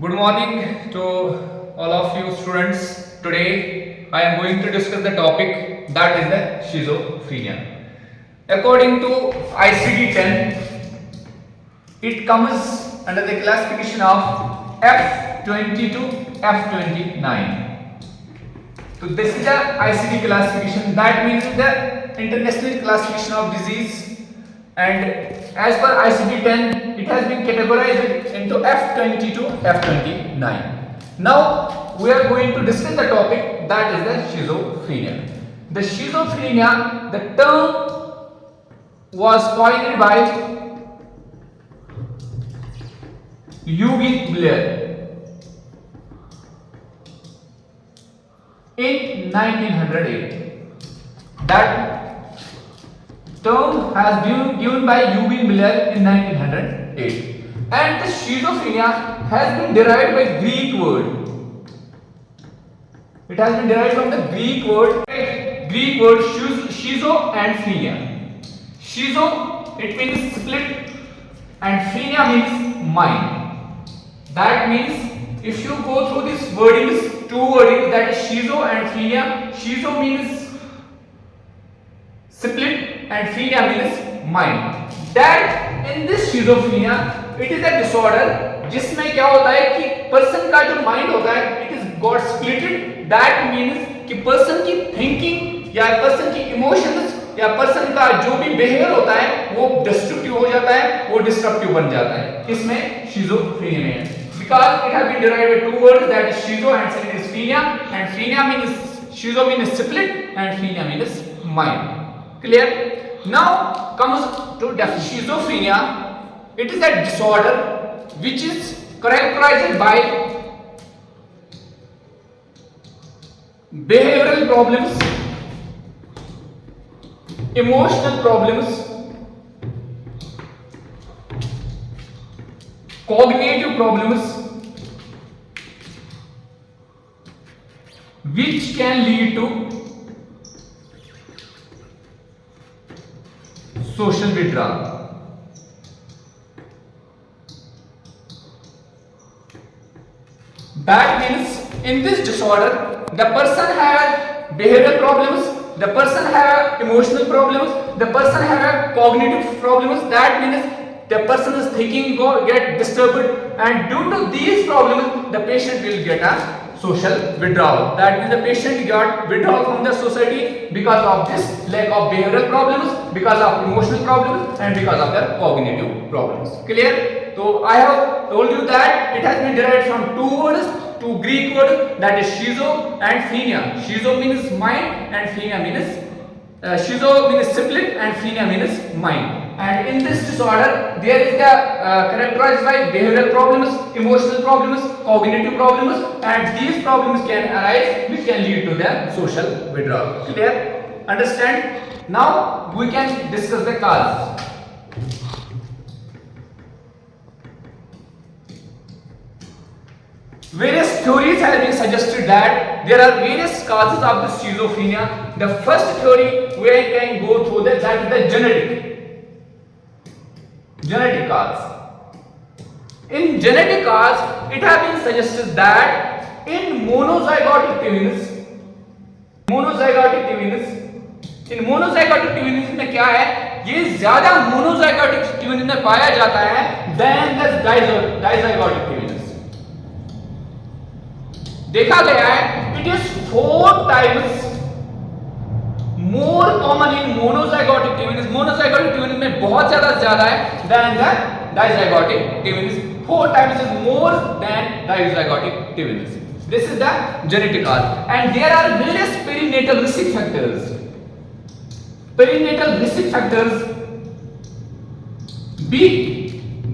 Good morning to all of you students. Today I am going to discuss the topic that is the schizophrenia. According to ICD-10, it comes under the classification of F20 to F29. So this is the ICD classification. That means the international classification of disease, and as per ICD-10 it has been categorized into F20 to F29. Now we are going to discuss the topic that is the schizophrenia. The schizophrenia, the term was coined by Eugene Blair in 1908. That term has been given by Eugene Blair in 1908. And the schizophrenia has been derived by Greek word. It has been derived from the Greek word schizo and phrenia. Schizo, it means split, and phrenia means mind. That means if you go through these wordings, two wordings, that is schizo and phrenia. Schizo means split and phrenia means mind. That in this schizophrenia, it is a disorder जिसमें क्या होता है कि person का जो mind होता है it is got splitted. That means कि पर्सन की थिंकिंग या पर्सन की इमोशंस या पर्सन का जो भी बिहेवियर होता है वो डिस्ट्रक्टिव हो जाता है, वो डिस्ट्रक्टिव बन जाता है. इसमें शिजोफ्रेनिया में है because it has been derived by two words, that is schizo and second is phrenia, and phrenia means schizo means split and phrenia means mind. Clear? Now comes to schizophrenia. It is a disorder which is characterized by behavioral problems, emotional problems, cognitive problems, which can lead to social withdrawal. That means in this disorder the person have behavioral problems, the person have emotional problems, the person have cognitive problems. That means the person is thinking get disturbed, and due to these problems the patient will get a social withdrawal. That means the patient got withdrawal from the society because of this lack of behavioral problems, because of emotional problems, and because of their cognitive problems. Clear? So I have told you that it has been derived from two words, two Greek words, that is schizo and phrenia. Schizo means mind and phrenia means schizo means split and phrenia means mind. And in this disorder there is the characterized by behavioral problems, emotional problems, cognitive problems, and these problems can arise which can lead to the social withdrawal. Clear? Understand? Now we can discuss the cause. Various theories have been suggested that there are various causes of the schizophrenia. The first theory we can go through that is the genetic cause. In genetic cause, it has been suggested that in monozygotic twins में क्या है, ये ज्यादा monozygotic twins में पाया जाता है than the dizygotic twins. देखा गया है, it is 4 times more common in monozygotic twins. Monozygotic twins में बहुत ज्यादा है than the dizygotic twins. 4 times is more than dizygotic twins. This is the genetic cause, and there are various perinatal risk factors. Perinatal risk factors भी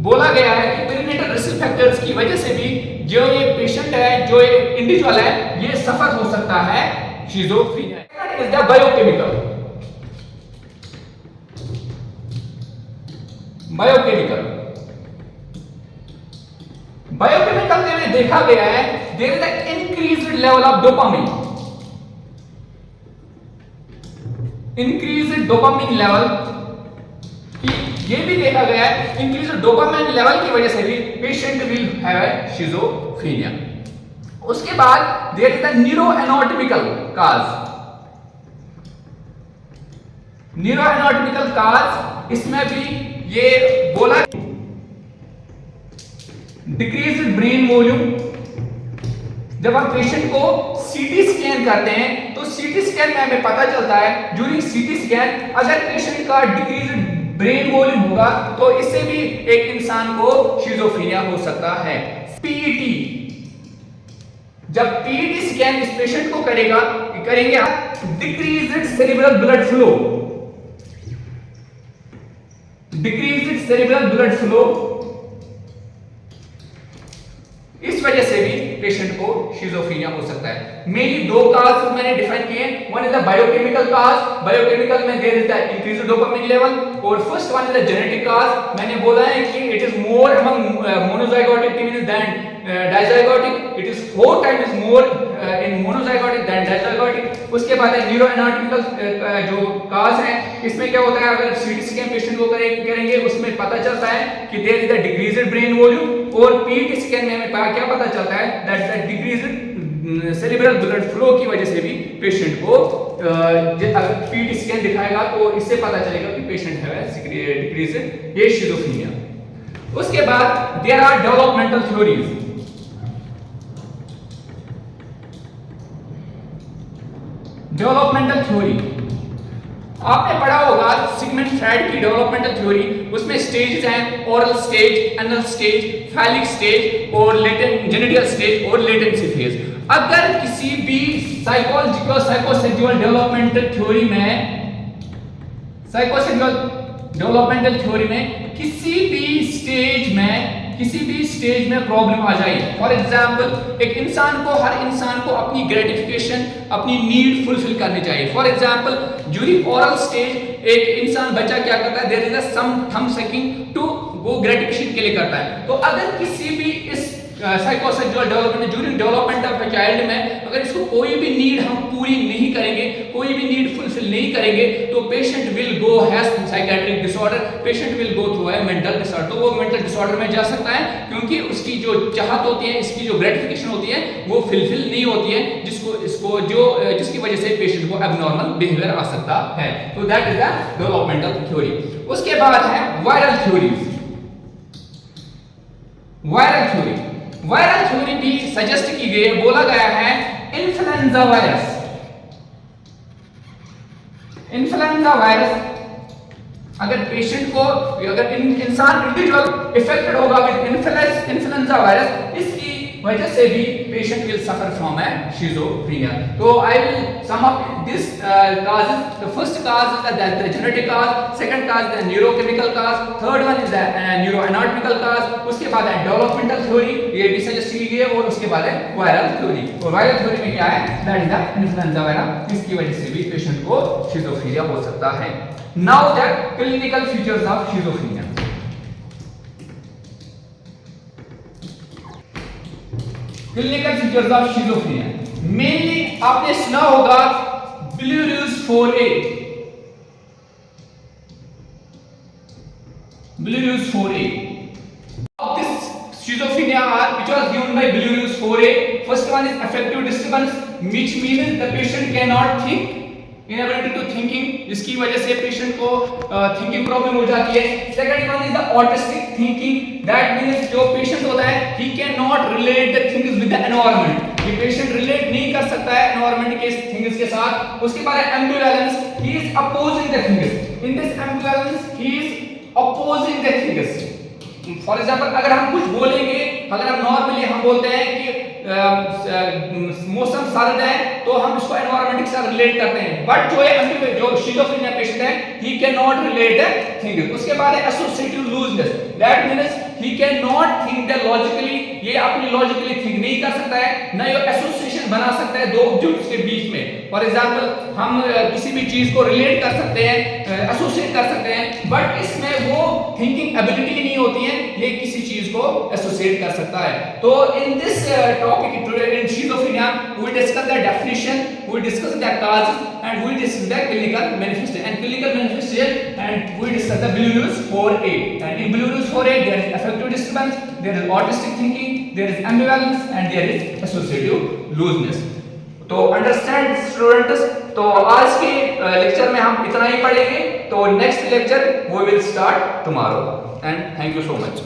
बोला गया है कि perinatal risk factors की वजह से भी जो ये पेशेंट है, जो ये इंडिविजुअल है, ये सफर हो सकता है शिजोफ्रेनिया. इज द बायोकेमिकल में देखा गया है there is the increased level of dopamine. Increased dopamine level ये भी देखा गया है इंक्रीज डोपामाइन लेवल की वजह से भी पेशेंट विल हैव शिजोफ्रेनिया। उसके बाद देयर इज द न्यूरोएनाटॉमिकल काज। न्यूरोएनाटॉमिकल काज इसमें भी ये बोला डिक्रीज ब्रेन वॉल्यूम। जब हम पेशेंट को सीटी स्कैन करते हैं तो सीटी स्कैन में हमें पता चलता है ड्यूरिंग सीटी स्कैन अगर पेशेंट का डिक्रीज ब्रेन वॉल्यूम होगा तो इससे भी एक इंसान को शिजोफ्रेनिया हो सकता है। पीईटी, जब पीईटी स्कैन इस पेशेंट को करेंगे decreased cerebral blood flow, decreased cerebral blood flow, इस वजह से भी पेशेंट को शिजोफ्रेनिया हो सकता है। मेनली दो काज मैंने डिफाइन किए, one is the biochemical cause, biochemical में there is the increased dopamine level, और first one is the genetic cause. मैंने बोला है कि it is more among monozygotic teenage than dizygotic, it is 4 times more in monozygotic than dizygotic. उसके बाद है न्यूरोएनाटॉमिकल जो काज है, इसमें क्या होता है अगर सीटी स्कैन पेशेंट को करेंगे उसमें पता चलता है कि there is the decreased brain volume, और पीईटी स्कैन में हमें क्या पता चलता है that the decreased cerebral blood flow की वजह से भी पेशेंट को अगर पीईटी स्कैन दिखाएगा तो इससे पता चलेगा कि पेशेंट है डिक्रीज्ड ये शिजोफ्रेनिया। उसके बाद there are developmental theories. Developmental theory आपने पढ़ा होगा सिगमंड फ्राइड की डेवलपमेंटल थ्योरी, उसमें स्टेजेस हैं oral stage, anal stage, phallic stage और लेटेंट जेनिटल स्टेज और लेटेंसी फेज। अगर किसी भी साइकोलॉजिकल साइकोसेक्सुअल डेवलपमेंटल थ्योरी में किसी भी स्टेज में प्रॉब्लम आ जाए, फॉर एग्जांपल हर इंसान को अपनी ग्रेटिफिकेशन अपनी नीड फुलफिल करनी चाहिए। For example during oral stage एक इंसान बच्चा क्या करता है, there is a some thumb sucking to वो ग्रेटिफिकेशन के लिए करता है। तो अगर किसी भी इस psychosexual development during development of a child में अगर इसको कोई भी नीड हम पूरी नहीं करेंगे, कोई भी नीड फुलफिल नहीं करेंगे, तो patient will go has psychiatric disorder, patient will go through a mental disorder. तो वो मेंटल डिसऑर्डर में जा सकता है क्योंकि उसकी जो चाहत होती है, इसकी जो ग्रेटिफिकेशन होती है वो फुलफिल नहीं होती है, जिसकी वजह से पेशेंट को एबनॉर्मल बिहेवियर आ सकता है। तो that is the developmental theory. उसके बाद है वायरल थ्योरीज। वायरल थ्योरी भी सजेस्ट की गई है, बोला गया है इन्फ्लुएंजा वायरस अगर पेशेंट को अगर इंसान इंडिविजुअल इफेक्टेड होगा विद इन्फ्लुएंजा वायरस, इसकी वजह से भी patient will suffer from a schizophrenia. तो I will sum up this causes. The first cause is the genetic cause, second cause the neurochemical cause, third one is the neuroanatomical cause. उसके बाद है developmental theory, ये भी suggest की गई है, और उसके बाद है viral theory। और viral theory में क्या है, that is the influenza virus, इसकी वजह से भी पेशेंट को शिजोफ्रेनिया हो सकता है। Now the clinical features of schizophrenia. Clinical features of schizophrenia mainly आपने सुना होगा Bilirubin 4A। This schizophrenia which was given by Bilirubin 4A, first one is affective disturbance, which means the patient cannot think, inability to thinking, जिसकी वजह से patient को thinking problem हो जाती है। Second one is the autistic thinking, that means जो patient होता है he can not relate the things with the environment, ये पेशेंट रिलेट नहीं कर सकता है एनवायरनमेंट के थिंग्स के साथ। उसके बाद है ambivalence, he is opposing the things, in this ambivalence he is opposing the things. For example अगर हम कुछ बोलेंगे, अगर हम नॉर्मली हम बोलते हैं कि मौसम सर्द है तो हम इसको एनवायरनमेंट के साथ रिलेट करते हैं, बट जो शिजोफ्रेनिया पेशेंट है he can not relate the things. उसके बाद है associative looseness, that means he can not think the logically, ये अपनी लॉजिकली थिंक नहीं कर सकता है, ना ये एसोसिएशन बना सकता है दो ऑब्जेक्ट्स के बीच में। फॉर एग्जांपल हम किसी भी चीज को रिलेट कर सकते हैं, एसोसिएट कर सकते हैं, बट इसमें वो थिंकिंग एबिलिटी नहीं होती है, एक किसी चीज को एसोसिएट कर सकता है। तो in this topic today in schizophrenia we discuss the definition, we discuss the causes, and we discuss the clinical manifestation, and we discuss the Blue-Rules 4A. And in Blue-Rules 4A there is affective disturbance, there is autistic thinking, there is ambivalence, and there is associative looseness. तो understand students, तो आज के lecture में हम इतना ही पढ़ेंगे। तो next lecture we will start tomorrow, and thank you so much.